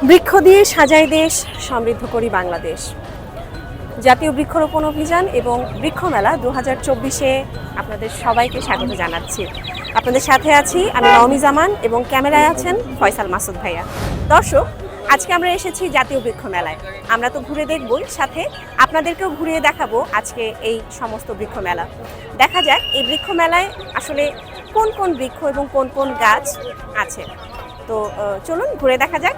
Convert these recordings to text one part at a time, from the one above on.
বৃক্ষ দিয়ে সাজাই দেশ, সমৃদ্ধ করি বাংলাদেশ। জাতীয় বৃক্ষরোপণ অভিযান এবং বৃক্ষ মেলা 2024-এ আপনাদের সবাইকে স্বাগত জানাচ্ছি। আপনাদের সাথে আছি আমি নওমি জামান এবং ক্যামেরায় আছেন ফয়সাল মাসুদ ভাইয়া। দর্শক, আজকে আমরা এসেছি জাতীয় বৃক্ষ মেলায়। আমরা তো ঘুরে দেখবই, সাথে আপনাদেরকেও ঘুরিয়ে দেখাবো আজকে এই সমস্ত বৃক্ষ মেলা। দেখা যাক এই বৃক্ষ মেলায় আসলে কোন কোন বৃক্ষ এবং কোন কোন গাছ আছে। তো চলুন ঘুরে দেখা যাক।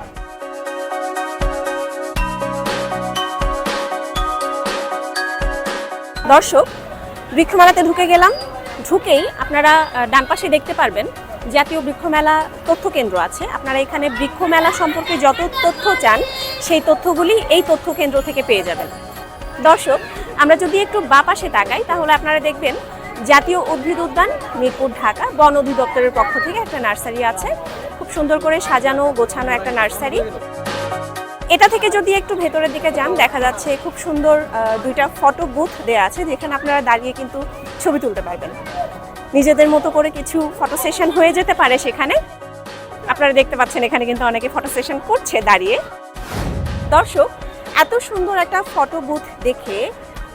দর্শক, বৃক্ষমেলাতে ঢুকে গেলাম। ঢুকেই আপনারা ডান পাশে দেখতে পারবেন জাতীয় বৃক্ষমেলা তথ্য কেন্দ্র আছে। আপনারা এখানে বৃক্ষমেলা সম্পর্কে যত তথ্য চান সেই তথ্যগুলি এই তথ্য কেন্দ্র থেকে পেয়ে যাবেন। দর্শক, আমরা যদি একটু বাঁ পাশে তাকাই তাহলে আপনারা দেখবেন জাতীয় উদ্ভিদ উদ্যান মিরপুর ঢাকা বন অধিদপ্তরের পক্ষ থেকে একটা নার্সারি আছে। খুব সুন্দর করে সাজানো গোছানো একটা নার্সারি। এটা থেকে যদি একটু ভেতরের দিকে যান দেখা যাচ্ছে খুব সুন্দর দুইটা ফটো বুথ দেয়া আছে, যেখানে আপনারা দাঁড়িয়ে কিন্তু ছবি তুলতে পারবেন। নিজেদের মতো করে কিছু ফটো সেশন হয়ে যেতে পারে সেখানে। আপনারা দেখতে পাচ্ছেন এখানে কিন্তু অনেকে ফটো সেশন করছে দাঁড়িয়ে। দর্শক, এত সুন্দর একটা ফটো বুথ দেখে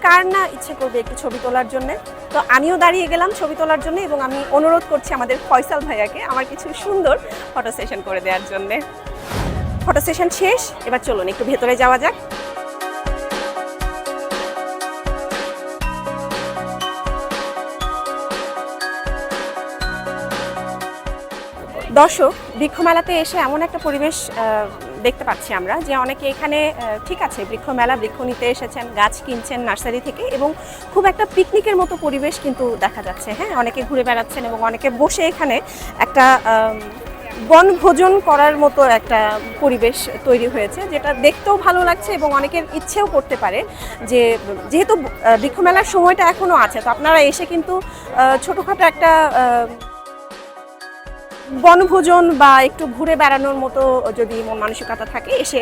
কার না ইচ্ছে করবে একটু ছবি তোলার জন্য। তো আমিও দাঁড়িয়ে গেলাম ছবি তোলার জন্য এবং আমি অনুরোধ করছি আমাদের ফয়সাল ভাইয়াকে আমার কিছু সুন্দর ফটো সেশন করে দেওয়ার জন্যে। ফটো সেশন শেষ, এবার চলুন একটু ভেতরে যাওয়া যাক। দর্শক, বৃক্ষমেলাতে এসে এমন একটা পরিবেশ দেখতে পাচ্ছি আমরা যে অনেকে এখানে ঠিক আছে বৃক্ষমেলা, বৃক্ষ নিতে এসেছেন, গাছ কিনছেন নার্সারি থেকে এবং খুব একটা পিকনিকের মতো পরিবেশ কিন্তু দেখা যাচ্ছে। হ্যাঁ, অনেকে ঘুরে বেড়াচ্ছেন এবং অনেকে বসে এখানে একটা বনভোজন করার মতো একটা পরিবেশ তৈরি হয়েছে, যেটা দেখতেও ভালো লাগছে এবং অনেকের ইচ্ছেও করতে পারে যে যেহেতু বৃক্ষমেলার সময়টা এখনও আছে, তো আপনারা এসে কিন্তু ছোটোখাটো একটা বনভোজন বা একটু ঘুরে বেড়ানোর মতো যদি মন মানসিকতা থাকে এসে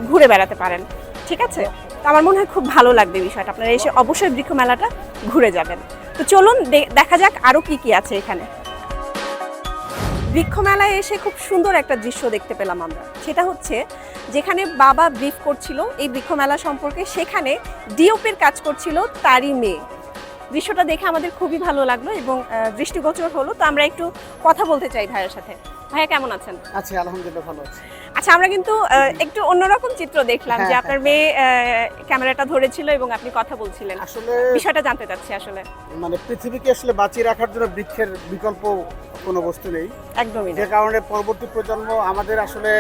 ঘুরে বেড়াতে পারেন। ঠিক আছে, তো আমার মনে হয় খুব ভালো লাগবে বিষয়টা। আপনারা এসে অবশ্যই বৃক্ষমেলাটা ঘুরে যাবেন। তো চলুন দেখা যাক আরও কি কি আছে এখানে। বৃক্ষমেলায় এসে খুব সুন্দর একটা দৃশ্য দেখতে পেলাম আমরা। সেটা হচ্ছে যেখানে বাবা ব্রিফ করছিল এই বৃক্ষমেলা সম্পর্কে, সেখানে ডিওপির কাজ করছিল তারই মেয়ে। দৃশ্যটা দেখে আমাদের খুবই ভালো লাগলো এবং দৃষ্টিগোচর হলো। তো আমরা একটু কথা বলতে চাই ভাইয়ের সাথে। ভাইয়া কেমন আছেন? আচ্ছা, আলহামদুলিল্লাহ ভালো আছি। আচ্ছা, আমরা কিন্তু একটু অন্যরকম চিত্র দেখলাম যে আপনার মেয়ে ক্যামেরাটা ধরেছিল এবং আপনি কথা বলছিলেন। আসলে বিষয়টা জানতে চাচ্ছি। আসলে মানে পৃথিবীকে আসলে বাঁচিয়ে রাখার জন্য বৃক্ষের বিকল্প কোনো বস্তু নেই, একদমই। যে কারণে পরবর্তী প্রজন্ম আমাদের আসলে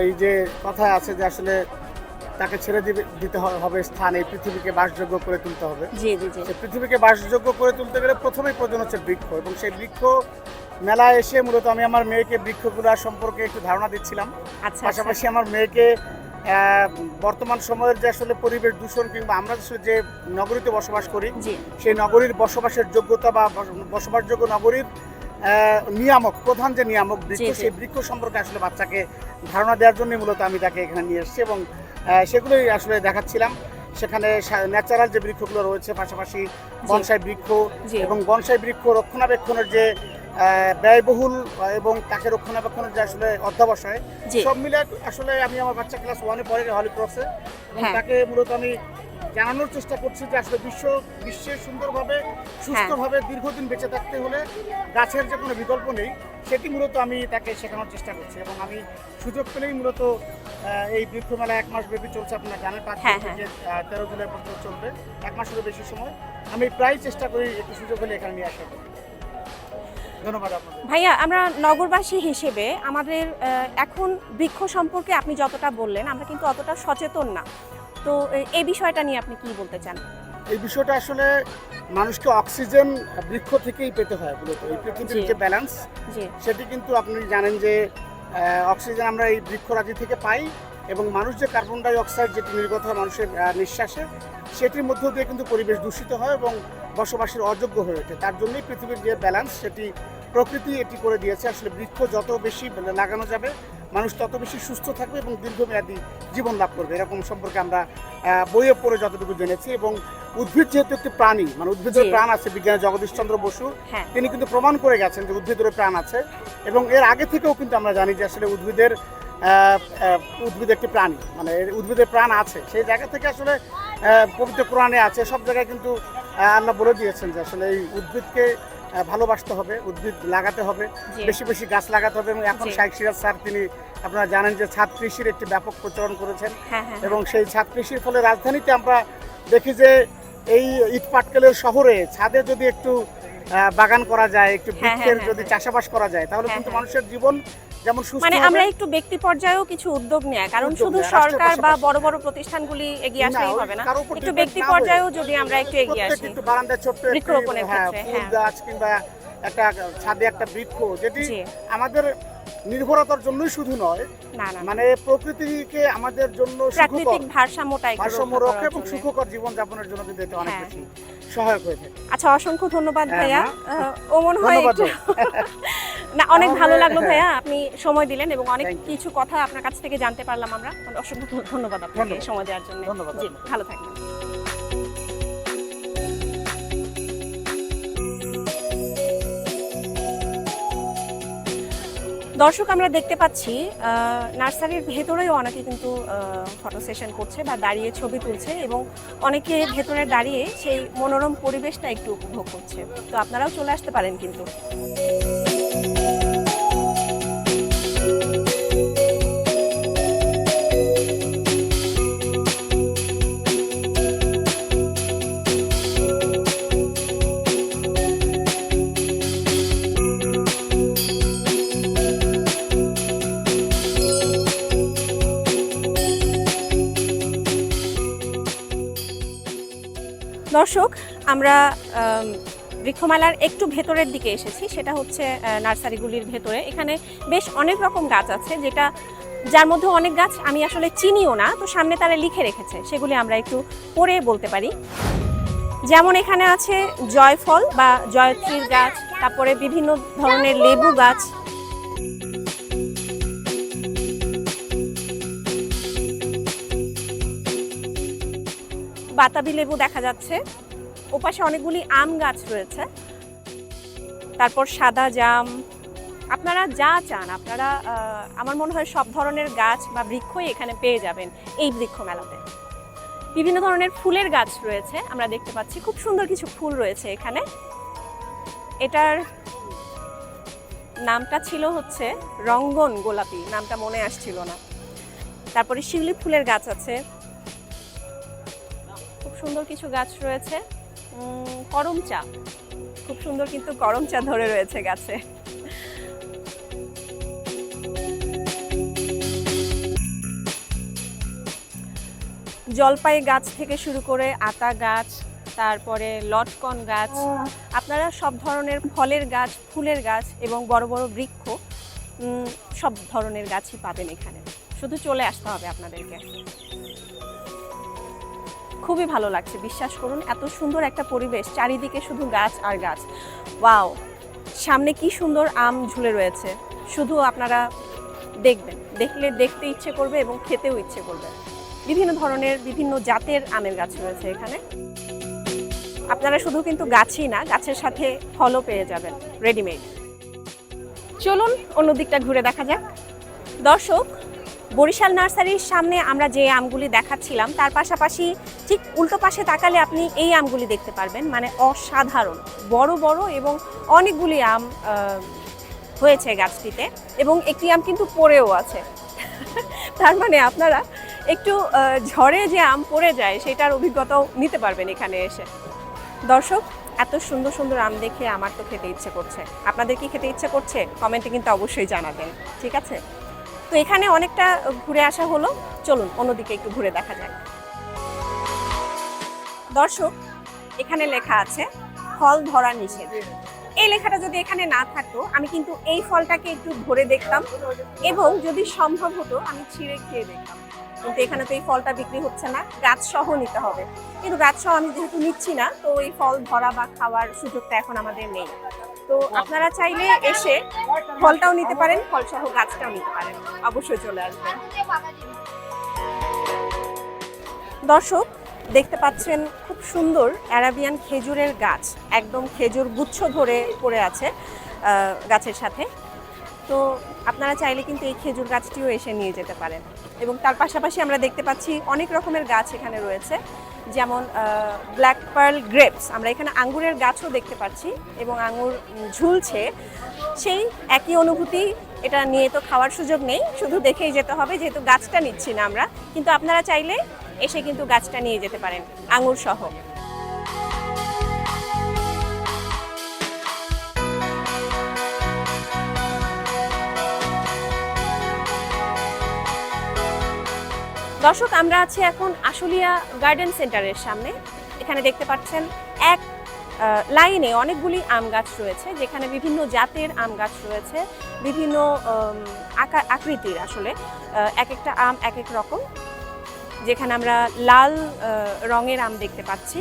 এই যে কথা আছে যে আসলে তাকে ছেড়ে দিতে হবে স্থান, এই পৃথিবীকে বাসযোগ্য করে তুলতে হবে। জি জি জি। পৃথিবীকে বাসযোগ্য করে তুলতে গেলে প্রথমেই প্রয়োজন হচ্ছে বৃক্ষ, এবং সেই বৃক্ষ মেলায় এসে মূলত আমি আমার মেয়েকে বৃক্ষগুলো সম্পর্কে একটু ধারণা দিচ্ছিলাম। পাশাপাশি আমার মেয়েকে বর্তমান সময়ের যে আসলে পরিবেশ দূষণ কিংবা আমরা আসলে যে নগরীতে বসবাস করি সেই নগরীর বসবাসের যোগ্যতা বা বসবাসযোগ্য নগরীর নিয়ামক, প্রধান যে নিয়ামক বৃক্ষ, সেই বৃক্ষ সম্পর্কে আসলে বাচ্চাকে ধারণা দেওয়ার জন্য মূলত আমি তাকে এখানে নিয়ে এসেছি এবং সেগুলোই আসলে দেখাচ্ছিলাম। সেখানে ন্যাচারাল যে বৃক্ষগুলো রয়েছে, পাশাপাশি বনসাই বৃক্ষ এবং বনসাই বৃক্ষ রক্ষণাবেক্ষণের যে ব্যয়বহুল এবং তাকে রক্ষণাবেক্ষণের যে আসলে অধ্যাবসায়, সব মিলে আসলে আমি আমার বাচ্চা ক্লাস 1-এ পড়ে হলি ক্রসে, এবং তাকে মূলত আমি জানানোর চেষ্টা করছি যে আসলে বিশ্বে সুন্দরভাবে সুস্থভাবে দীর্ঘদিন বেঁচে থাকতে হলে গাছের যে কোনো বিকল্প নেই, সেটি মূলত আমি তাকে শেখানোর চেষ্টা করছি। এবং আমি সুযোগ পেলেই মূলত এই বৃক্ষ মেলা 1 মাস ব্যাপী চলছে, আপনারা জানেন 5 থেকে 13 জুলাই পর্যন্ত চলবে, 1 মাসেরও বেশি সময়। আমি প্রায় চেষ্টা করি একটু সুযোগ হলে এখানে নিয়ে আসার। ধন্যবাদ আপনাদের। ভাইয়া, আমরা নগরবাসী হিসেবে আমাদের এখন বৃক্ষ সম্পর্কে আপনি যতটা বললেন আমরা কিন্তু অতটা সচেতন না। তো এই বিষয়টা নিয়ে আপনি কি বলতে চান? এই বিষয়টা আসলে মানুষকে অক্সিজেন বৃক্ষ থেকেই পেতে হয় মূলত। এই পৃথিবীর যে ব্যালেন্স, সেটি কিন্তু আপনি জানেন যে অক্সিজেন আমরা এই বৃক্ষরাজি থেকে পাই, এবং মানুষ যে কার্বন ডাই অক্সাইড যেটি নির্গত হয় মানুষের নিঃশ্বাসে, সেটির মধ্য দিয়ে কিন্তু পরিবেশ দূষিত হয় এবং বসবাসের অযোগ্য হয়ে ওঠে। তার জন্যই পৃথিবীর যে ব্যালেন্স সেটি প্রকৃতি এটি করে দিয়েছে। আসলে বৃক্ষ যত বেশি লাগানো যাবে মানুষ তত বেশি সুস্থ থাকবে এবং দীর্ঘমেয়াদী জীবন লাভ করবে, এরকম সম্পর্কে আমরা বইয়ে পড়ে যতটুকু জেনেছি। এবং উদ্ভিদ যেহেতু একটি প্রাণী, মানে উদ্ভিদের প্রাণ আছে, বিজ্ঞানী জগদীশচন্দ্র বসু তিনি কিন্তু প্রমাণ করে গেছেন যে উদ্ভিদের প্রাণ আছে। এবং এর আগে থেকেও কিন্তু আমরা জানি যে আসলে উদ্ভিদের উদ্ভিদ একটি প্রাণী, মানে উদ্ভিদের প্রাণ আছে, সেই জায়গা থেকে আসলে পবিত্র কোরআনে আছে, সব জায়গায় কিন্তু আল্লাহ বলে দিয়েছেন যে আসলে এই উদ্ভিদকে ভালোবাসতে হবে, উদ্ভিদ লাগাতে হবে, বেশি বেশি গাছ লাগাতে হবে। এবং এখন শাইখ সিরাজ স্যার তিনি আপনারা জানেন যে ছাদ কৃষির একটি ব্যাপক প্রচলন করেছেন, এবং সেই ছাদ কৃষির ফলে রাজধানীতে আমরা দেখি যে এই ইট পাটকেলের শহরে ছাদে যদি একটু বাগান করা যায়, একটু বৃক্ষের যদি চাষাবাস করা যায়, তাহলে কিন্তু মানুষের জীবন যেমন সুস্থ মানে হবে। আমরা একটু ব্যক্তি পর্যায়েও কিছু উদ্যোগ নেয়, কারণ শুধু সরকার বা বড় বড় প্রতিষ্ঠানগুলি এগিয়ে আসলেই হবে না, একটু ব্যক্তি পর্যায়েও যদি আমরা একটু এগিয়ে আসি, একটু বারান্দায় ছোট্ট বৃক্ষরোপণের ক্ষেত্রে ফুল গাছ কিংবা একটা ছাদে একটা বৃক্ষ, যেটি আমাদের নির্ভরতার জন্যই শুধু নয়, মানে প্রকৃতিকে আমাদের জন্য প্রাকৃতিক ভারসাম্য রক্ষা এবং সুখকর জীবন যাপনের জন্য কিন্তু এটা অনেক বেশি সহায়ক হয়ে থাকে। আচ্ছা, অসংখ্য ধন্যবাদ ভাইয়া। ও মনে হয় একটু না, অনেক ভালো লাগলো ভাইয়া, আপনি সময় দিলেন এবং অনেক কিছু কথা আপনার কাছ থেকে জানতে পারলাম আমরা। অসংখ্য ধন্যবাদ আপনাকে সময় দেওয়ার জন্য। জি, ভালো থাকবেন। দর্শক, আমরা দেখতে পাচ্ছি নার্সারির ভেতরেও অনেকে কিন্তু ফটো সেশন করছে বা দাঁড়িয়ে ছবি তুলছে, এবং অনেকে ভেতরে দাঁড়িয়ে সেই মনোরম পরিবেশটা একটু উপভোগ করছে। তো আপনারাও চলে আসতে পারেন কিন্তু। দর্শক, আমরা বৃক্ষমেলার একটু ভেতরের দিকে এসেছি, সেটা হচ্ছে নার্সারিগুলির ভেতরে। এখানে বেশ অনেক রকম গাছ আছে, যার মধ্যে অনেক গাছ আমি আসলে চিনিও না, তো সামনে তারা লিখে রেখেছে, সেগুলি আমরা একটু পড়ে বলতে পারি। যেমন এখানে আছে জয়ফল বা জয়ত্রীর গাছ, তারপরে বিভিন্ন ধরনের লেবু গাছ, বাতাবি লেবু দেখা যাচ্ছে, ওপাশে অনেকগুলি আম গাছ রয়েছে, তারপর সাদা জাম। আপনারা যা চান, আপনারা আমার মনে হয় সব ধরনের গাছ বা বৃক্ষই এখানে পেয়ে যাবেন এই বৃক্ষ মেলাতে। বিভিন্ন ধরনের ফুলের গাছ রয়েছে, আমরা দেখতে পাচ্ছি খুব সুন্দর কিছু ফুল রয়েছে এখানে। এটার নামটা ছিল হচ্ছে রঙ্গন গোলাপি, নামটা মনে আসছিল না। তারপরে শিউলি ফুলের গাছ আছে, খুব সুন্দর কিছু গাছ রয়েছে। করম চা, খুব সুন্দর কিন্তু করম চা ধরে রয়েছে গাছে। জলপাই গাছ থেকে শুরু করে আতা গাছ, তারপরে লটকন গাছ, আপনারা সব ধরনের ফলের গাছ, ফুলের গাছ এবং বড় বড় বৃক্ষ, সব ধরনের গাছই পাবেন এখানে। শুধু চলে আসতে হবে আপনাদেরকে। খুবই ভালো লাগছে, বিশ্বাস করুন, এত সুন্দর একটা পরিবেশ, চারিদিকে শুধু গাছ আর গাছ। ওয়াও, সামনে কি সুন্দর আম ঝুলে রয়েছে, শুধু আপনারা দেখবেন, দেখলে দেখতে ইচ্ছে করবে এবং খেতেও ইচ্ছে করবে। বিভিন্ন ধরনের বিভিন্ন জাতের আমের গাছ রয়েছে এখানে। আপনারা শুধু কিন্তু গাছই না, গাছের সাথে ফলও পেয়ে যাবেন রেডিমেড। চলুন অন্য দিকটা ঘুরে দেখা যাক। দর্শক, বরিশাল নার্সারির সামনে আমরা যে আমগুলি দেখাচ্ছিলাম, তার পাশাপাশি ঠিক উল্টো পাশে তাকালে আপনি এই আমগুলি দেখতে পারবেন, মানে অসাধারণ বড় বড় এবং অনেকগুলি আম হয়েছে গাছটিতে, এবং একটি আম কিন্তু পড়েও আছে। তার মানে আপনারা একটু ঝড়ে যে আম পড়ে যায় সেটার অভিজ্ঞতাও নিতে পারবেন এখানে এসে। দর্শক, এত সুন্দর সুন্দর আম দেখে আমার তো খেতে ইচ্ছে করছে। আপনাদের কি খেতে ইচ্ছে করছে? কমেন্টে কিন্তু অবশ্যই জানাবেন, ঠিক আছে? তো এখানে অনেকটা ঘুরে আসা হলো, চলুন অন্যদিকে একটু ঘুরে দেখা যায়। দর্শক, এখানে লেখা আছে ফল ধরা নিষেধ। এই লেখাটা যদি এখানে না থাকতো, আমি কিন্তু এই ফলটাকে একটু ধরে দেখতাম এবং যদি সম্ভব হতো আমি ছিঁড়ে খেয়ে দেখতাম। কিন্তু এখানে তো এই ফলটা বিক্রি হচ্ছে না, গাছ সহ নিতে হবে। কিন্তু গাছ সহ আমি যেহেতু নিচ্ছি না, তো এই ফল ধরা বা খাওয়ার সুযোগটা এখন আমাদের নেই। তো আপনারা চাইলে এসে ফলটাও নিতে পারেন, ফল সহ গাছটাও নিতে পারেন, অবশ্যই চলে আসবেন। দর্শক, দেখতে পাচ্ছেন খুব সুন্দর অ্যারাবিয়ান খেজুরের গাছ, একদম খেজুর গুচ্ছ ধরে পড়ে আছে গাছের সাথে। তো আপনারা চাইলে কিন্তু এই খেজুর গাছটিও এসে নিয়ে যেতে পারেন। এবং তার পাশাপাশি আমরা দেখতে পাচ্ছি অনেক রকমের গাছ এখানে রয়েছে, যেমন ব্ল্যাক পার্ল গ্রেপস। আমরা এখানে আঙ্গুরের গাছও দেখতে পাচ্ছি এবং আঙ্গুর ঝুলছে। সেই একই অনুভূতি, এটা নিয়ে তো খাওয়ার সুযোগ নেই, শুধু দেখেই যেতে হবে, যেহেতু গাছটা নিচ্ছি না আমরা। কিন্তু আপনারা চাইলে এসে কিন্তু গাছটা নিয়ে যেতে পারেন আঙ্গুর সহ। দর্শক, আমরা আছি এখন আশুলিয়া গার্ডেন সেন্টারের সামনে। এখানে দেখতে পাচ্ছেন এক লাইনে অনেকগুলি আম গাছ রয়েছে, যেখানে বিভিন্ন জাতের আম গাছ রয়েছে, বিভিন্ন আকৃতির। আসলে এক একটা আম এক এক রকম, যেখানে আমরা লাল রঙের আম দেখতে পাচ্ছি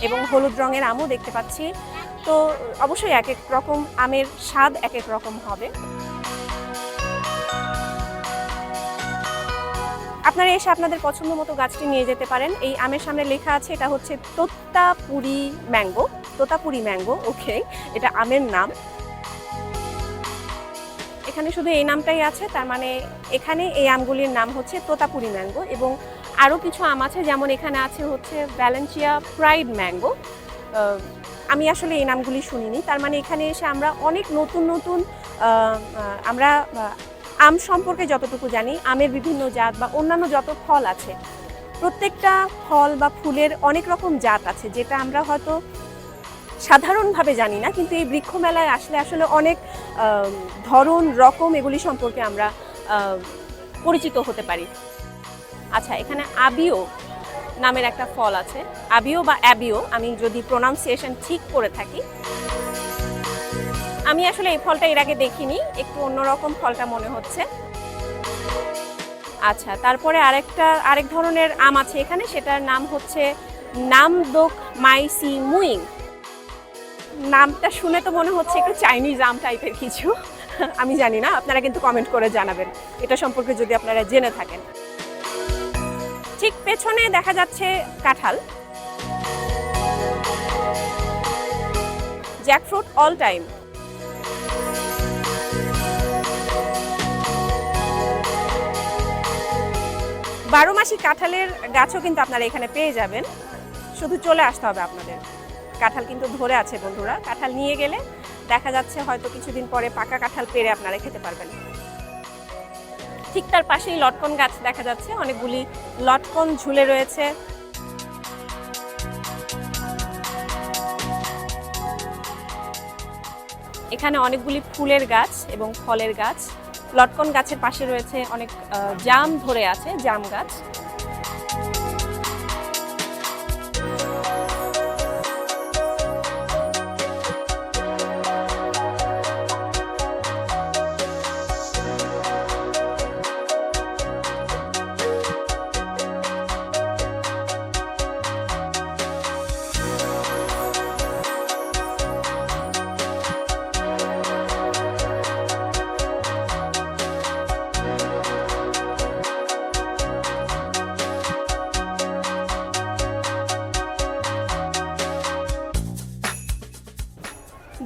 এবং হলুদ রঙের আমও দেখতে পাচ্ছি। তো অবশ্যই এক এক রকম আমের স্বাদ এক এক রকম হবে। আপনারা এসে আপনাদের পছন্দ মতো গাছটি নিয়ে যেতে পারেন। এই আমের সামনে লেখা আছে এটা হচ্ছে তোতাপুরি ম্যাঙ্গো। তোতাপুরি ম্যাঙ্গো, ওকে, এটা আমের নাম। এখানে শুধু এই নামটাই আছে, তার মানে এখানে এই আমগুলির নাম হচ্ছে তোতাপুরি ম্যাঙ্গো। এবং আরও কিছু আম আছে, যেমন এখানে আছে হচ্ছে ভ্যালেন্সিয়া প্রাইড ম্যাঙ্গো। আমি আসলে এই নামগুলি শুনিনি, তার মানে এখানে এসে আমরা অনেক নতুন নতুন আমরা আম সম্পর্কে যতটুকু জানি, আমের বিভিন্ন জাত বা অন্যান্য যত ফল আছে, প্রত্যেকটা ফল বা ফুলের অনেক রকম জাত আছে, যেটা আমরা হয়তো সাধারণভাবে জানি না, কিন্তু এই বৃক্ষ মেলায় আসলে আসলে অনেক ধরন রকম এগুলি সম্পর্কে আমরা পরিচিত হতে পারি। আচ্ছা, এখানে আবিও নামের একটা ফল আছে, আবিও বা অ্যাবিও, আমি যদি প্রোনাউন্সিয়েশন ঠিক করে থাকি। আমি আসলে এই ফলটা এর আগে দেখিনি, একটু অন্যরকম ফলটা মনে হচ্ছে। আচ্ছা, তারপরে আরেক ধরনের আম আছে এখানে, সেটার নাম হচ্ছে নামদোক মাইসি মুইং। নামটা শুনে তো মনে হচ্ছে একটু চাইনিজ আম টাইপের কিছু, আমি জানি না, আপনারা কিন্তু কমেন্ট করে জানাবেন এটা সম্পর্কে যদি আপনারা জেনে থাকেন। ঠিক পেছনে দেখা যাচ্ছে কাঁঠাল, জ্যাকফ্রুট অল টাইম। বারোমাসি কাঁঠালের গাছও কিন্তু আপনারা এখানে পেয়ে যাবেন, শুধু চলে আসতে হবে আপনাদের। কাঁঠাল কিন্তু ধরে আছে বন্ধুরা, কাঁঠাল নিয়ে গেলে দেখা যাচ্ছে হয়তো কিছুদিন পরে পাকা কাঁঠাল পেড়ে আপনারা খেতে পারবেন। ঠিক তার পাশেই লটকন গাছ দেখা যাচ্ছে, অনেকগুলি লটকন ঝুলে রয়েছে। এখানে অনেকগুলি ফুলের গাছ এবং ফলের গাছ। লটকন গাছের পাশে রয়েছে অনেক জাম ধরে আছে, জাম গাছ।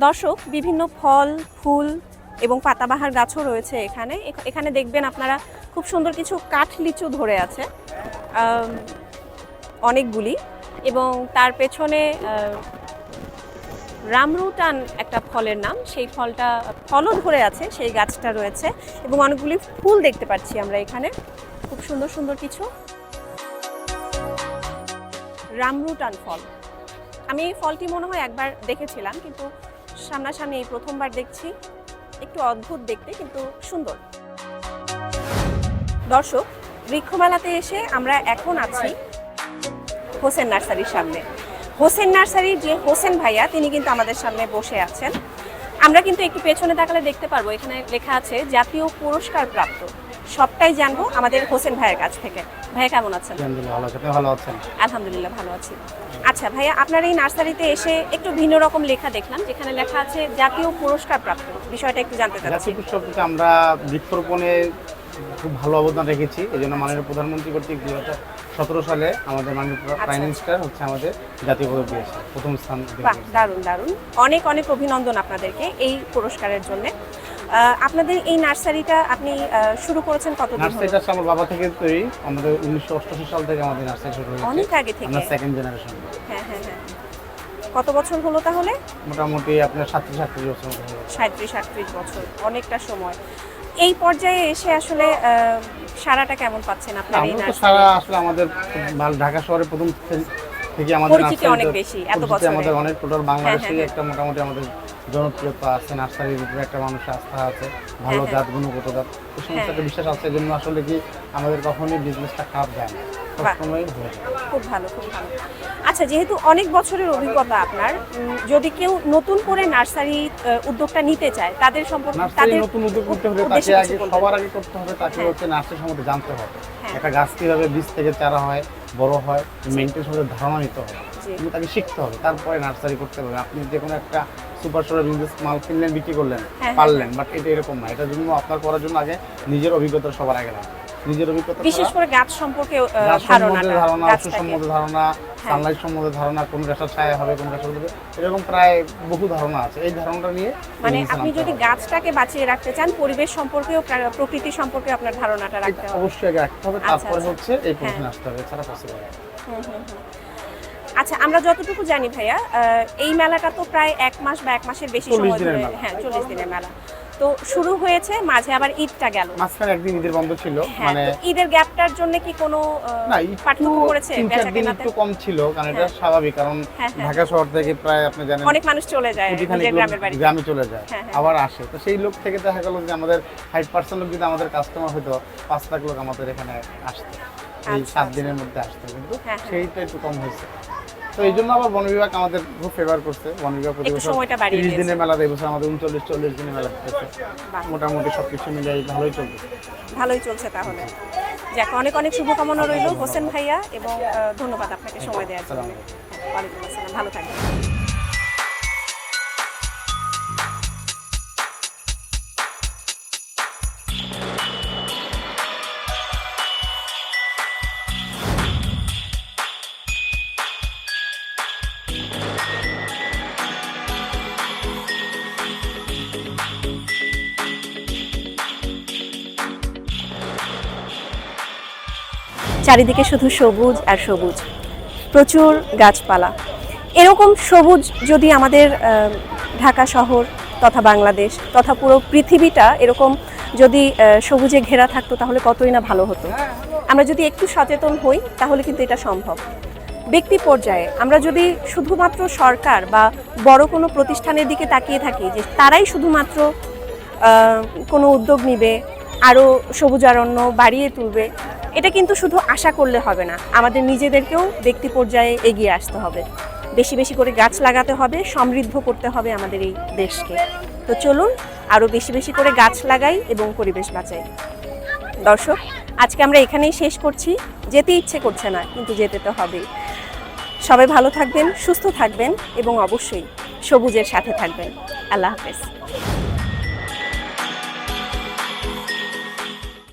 দর্শক, বিভিন্ন ফল, ফুল এবং পাতাবাহার গাছও রয়েছে এখানে। এখানে দেখবেন আপনারা খুব সুন্দর কিছু কাঠ লিচু ধরে আছে অনেকগুলি, এবং তার পেছনে রামরুটান একটা ফলের নাম, সেই ফলও ধরে আছে, সেই গাছটা রয়েছে। এবং অনেকগুলি ফুল দেখতে পাচ্ছি আমরা এখানে, খুব সুন্দর সুন্দর কিছু রামরুটান ফল। আমি এই ফলটি মনে হয় একবার দেখেছিলাম, কিন্তু সামনাসামনি এই প্রথমবার দেখছি। একটু অদ্ভুত দেখতে, কিন্তু সুন্দর। দর্শক, বৃক্ষমেলাতে এসে আমরা এখন আছি হোসেন নার্সারির সামনে। হোসেন নার্সারির যে হোসেন ভাইয়া, তিনি কিন্তু আমাদের সামনে বসে আছেন। আমরা কিন্তু একটু পেছনে তাকালে দেখতে পারবো এখানে লেখা আছে জাতীয় পুরস্কার প্রাপ্ত। সবটাই জানবো আমাদের হোসেন ভাইয়ের কাছ থেকে। ভাইয়া কেমন আছেন? আলহামদুলিল্লাহ ভালো আছি। আচ্ছা ভাইয়া, আপনার এই নার্সারিতে এসে একটু ভিন্ন রকম লেখা দেখলাম, যেখানে লেখা আছে জাতীয় পুরস্কার প্রাপ্ত। বিষয়টা একটু জানতে চাচ্ছি। আমরা বৃক্ষরোপণে খুব ভালো অবদান রেখেছি, এই জন্য মাননীয় প্রধানমন্ত্রী কর্তৃক 2017 সালে আমাদের মাননীয় প্রাইম মিনিস্টার হচ্ছে আমাদের জাতীয় পদক দিয়েছে, প্রথম স্থান। বাহ, দারুণ দারুণ, অনেক অনেক অভিনন্দন আপনাদেরকে এই পুরস্কারের জন্য। আপনাদের এই নার্সারিটা আপনি শুরু করেছেন কতদিন হলো? নার্সারিটা আমার বাবা থেকে তৈরি, আমাদের 1988 সাল থেকে আমাদের নার্সারি শুরু হয়েছে। অনেক আগে থেকে। আমরা সেকেন্ড জেনারেশন। হ্যাঁ হ্যাঁ হ্যাঁ। কত বছর হলো তাহলে? মোটামুটি আপনার 37 বছর মতো হলো। 37-38 বছর, অনেকটা সময়। এই পর্যায়ে এসে আসলে সারাটা কেমন পাচ্ছেন আপনার এই আমরা তো নার্সারি? সারা আসলে আমাদের ঢাকা শহরে প্রথম থেকে আমাদের পরিচিতি অনেক বেশি, এত পরিচিতি বছরে। আমাদের অনেক, টোটাল বাংলাদেশে হ্যাঁ। একটা মোটামুটি আমাদের জনপ্রিয়তা আছে, নার্সারির উপরে একটা মানুষের আস্থা আছে, ভালো হ্যাঁ। জাত গুণগত জাত, এই সমস্ত একটা বিশ্বাস আছে। এই জন্য আসলে কি আমাদের কখনোই বিজনেসটা খারাপ যায় না, সবসময় হয়ে যায়। খুব ভালো, খুব ভালো। আচ্ছা, যেহেতু অনেক বছরের অভিজ্ঞতা আপনার, যদি কেউ নতুন করে নার্সারি উদ্যোগটা নিতে চায়, তাদের সম্পর্কে নার্সারি নতুন উদ্যোগ করতে হলে তাকে উদ্দেশ্যে আগে কিছু বলবেন? সবার আগে করতে হবে তাকে হ্যাঁ। হচ্ছে নার্সারি সম্বন্ধে জানতে হবে। হ্যাঁ। একটা গাছ কিভাবে বীজ থেকে চারা হয়, বড় হয়, মেনটেন সম্বন্ধে ধারণা নিতে হবে, জি। কিন্তু তাকে শিখতে হবে, তারপরে নার্সারি করতে হবে। আপনি যে কোনো একটা সুপার স্টোরে বিজনেস মাল কিনলেন, বিক্রি করলেন, হ্যাঁ, পারলেন, বাট এটা এরকম না। এটার জন্য আপনার করার জন্য আগে নিজের অভিজ্ঞতা সবার আগে লাগবে। নিজের অভিজ্ঞতা বিশেষ করে গাছ সম্পর্কে গাছ সম্বন্ধে ধারণা, ওষুধ গাছটাকে। সম্বন্ধে ধারণা, সানলাইট সম্বন্ধে ধারণা, কোন গাছের ছায়া হবে, কোন গাছের হবে, এরকম প্রায় বহু ধারণা আছে। এই ধারণাটা নিয়ে মানে business আপনি আনতে যদি হবে। গাছটাকে বাঁচিয়ে রাখতে চান, পরিবেশ সম্পর্কেও প্রকৃতি সম্পর্কে আপনার ধারণাটা এটা রাখতে হবে। অবশ্যই আগে রাখতে হবে, আচ্ছা, তারপরে আচ্ছা। হচ্ছে এই প্রশ্নে হ্যাঁ। আসতে হবে, এছাড়া পসিবল না। হুম, হুম, হুম। আচ্ছা, আমরা যতটুকু জানি ভাইয়া, এই মেলাটা তো প্রায় 1 মাস বা 1 মাসের বেশি 40 সময় দিনের ধরে, মেলা। হ্যাঁ 40 দিনের মেলা। তো শুরু হয়েছে, মাঝে আবার ঈদটা গেল। মাঝখানে একদিন ঈদের বন্ধ ছিল, হ্যাঁ, মানে তো ঈদের গ্যাপটার জন্য কি কোনো না পার্থক্য করেছে 3-4 বেচা দিন কেনাতে? একটু কম ছিল, কারণ এটা হ্যাঁ। স্বাভাবিক, কারণ হ্যাঁ, হ্যাঁ। ঢাকা শহর থেকে প্রায় আপনি জানেন অনেক মানুষ চলে যায় কোটিখানেক নিজের লোক গ্রামের বাড়ি। গ্রামে চলে যায়, হ্যাঁ, হ্যাঁ। আবার আসে। তো সেই লোক থেকে দেখা গেল যে আমাদের 5% লোক যদি আমাদের কাস্টমার হতো, 5 লাখ লোক আমাদের এখানে আসতো এই আচ্ছা, 7 দিনের মধ্যে আসতো, কিন্তু হ্যাঁ, হ্যাঁ। সেইটা একটু কম হয়েছে। তো এই জন্য আবার বন বিভাগ আমাদের খুব ফেভার করছে। বন বিভাগ প্রতি একটু বছর সময়টা বাড়িয়ে 30 দিনের দিয়েছে। মেলা, এই বছর আমাদের 39-40 দিনের মেলা হচ্ছে। বাহ। মোটামুটি সবকিছু মিলে ভালোই চলছে। ভালোই চলছে তাহলে। যাক, অনেক অনেক শুভকামনা রইল হোসেন ভাইয়া, এবং ধন্যবাদ আপনাকে সময় দেওয়ার জন্য। আসসালামু আলাইকুম। হ্যাঁ, ওয়ালাইকুম আসসালাম, ভালো থাকবেন। চারিদিকে শুধু সবুজ আর সবুজ, প্রচুর গাছপালা। এরকম সবুজ যদি আমাদের ঢাকা শহর তথা বাংলাদেশ তথা পুরো পৃথিবীটা এরকম যদি সবুজে ঘেরা থাকতো, তাহলে কতই না ভালো হতো। আমরা যদি একটু সচেতন হই, তাহলে কিন্তু এটা সম্ভব। ব্যক্তি পর্যায়ে আমরা যদি শুধুমাত্র সরকার বা বড় কোনো প্রতিষ্ঠানের দিকে তাকিয়ে থাকি যে তারাই শুধুমাত্র কোনো উদ্যোগ নিবে, আরও সবুজারণ্য বাড়িয়ে তুলবে, এটা কিন্তু শুধু আশা করলে হবে না। আমাদের নিজেদেরকেও ব্যক্তি পর্যায়ে এগিয়ে আসতে হবে, বেশি বেশি করে গাছ লাগাতে হবে, সমৃদ্ধ করতে হবে আমাদের এই দেশকে। তো চলুন আরও বেশি বেশি করে গাছ লাগাই এবং পরিবেশ বাঁচাই। দর্শক, আজকে আমরা এখানেই শেষ করছি। যেতে ইচ্ছে করছে না, কিন্তু যেতে তো হবেই। সবাই ভালো থাকবেন, সুস্থ থাকবেন এবং অবশ্যই সবুজের সাথে থাকবেন। আল্লাহ হাফেজ।